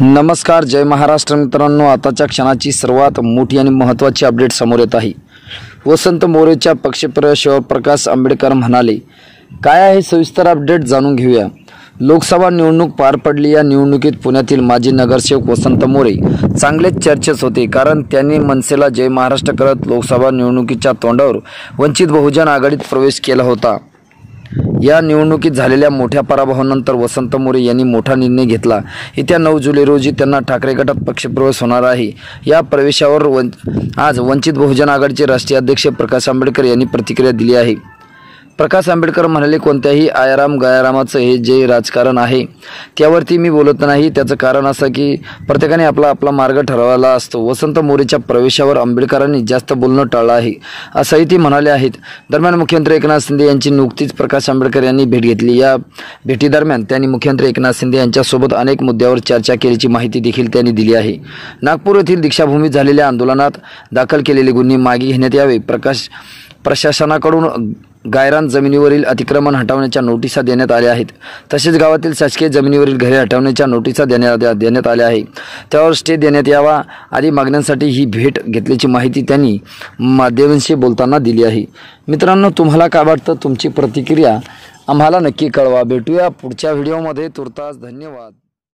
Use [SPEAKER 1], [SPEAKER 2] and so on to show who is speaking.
[SPEAKER 1] नमस्कार, जय महाराष्ट्र मित्रांनो। आताच्या क्षणाची सर्वात मोठी आणि महत्त्वाची अपडेट समोर येत आहे। वसंत मोरेच्या पक्षप्रवेशावर प्रकाश आंबेडकर म्हणाले, काय आहे सविस्तर अपडेट जाणून घेऊया। लोकसभा निवडणूक पार पडली। या निवडणुकीत पुण्यातील माजी नगरसेवक वसंत मोरे चांगलेच चर्चेस होते, कारण त्यांनी मनसेला जय महाराष्ट्र करत लोकसभा निवडणुकीच्या तोंडावर वंचित बहुजन आघाडीत प्रवेश केला होता। या निवडणुकीत झालेल्या मोठ्या पराभवानंतर वसंत मोरे यांनी मोठा निर्णय घेतला। येत्या 9 जुलै रोजी त्यांना ठाकरे गटात पक्षप्रवेश होणार आहे। या प्रवेशावर आज वंचित बहुजन आघाडीचे राष्ट्रीय अध्यक्ष प्रकाश आंबेडकर यांनी प्रतिक्रिया दिली आहे। प्रकाश आंबेडकर म्हणाले, कोणत्याही आयाराम गयारामाचं हे जे राजकारण आहे त्यावरती मी बोलत नाही। त्याचं कारण असं की प्रत्येकाने आपला आपला मार्ग ठरवला असतो। वसंत मोरेच्या प्रवेशावर आंबेडकरांनी जास्त बोलणं टाळलं आहे, असंही ती म्हणाले आहेत। दरम्यान मुख्यमंत्री एकनाथ शिंदे यांची नुकतीच प्रकाश आंबेडकर यांनी भेट घेतली। या भेटीदरम्यान त्यांनी मुख्यमंत्री एकनाथ शिंदे यांच्यासोबत अनेक मुद्द्यावर चर्चा केल्याची माहिती देखील त्यांनी दिली आहे। नागपूर येथील दीक्षाभूमीत झालेल्या आंदोलनात दाखल केलेले गुन्हे मागे घेण्यात यावे, प्रशासनाकडून गायरान जमिनीवरील अतिक्रमण हटवण्याच्या नोटिसा देण्यात आल्या आहेत। तसेच गावातील शासकीय जमिनीवरील घरे हटवण्याच्या नोटिसा देण्यात आल्या आहे। त्यावर स्टे देण्यात यावा आदी मागण्यांसाठी ही भेट घेतल्याची माहिती त्यांनी माध्यमांशी बोलताना दिली आहे। मित्रांनो, तुम्हाला काय वाटतं? तुमची प्रतिक्रिया आम्हाला नक्की कळवा। भेटूया पुढच्या व्हिडिओमध्ये। तुर्तास धन्यवाद।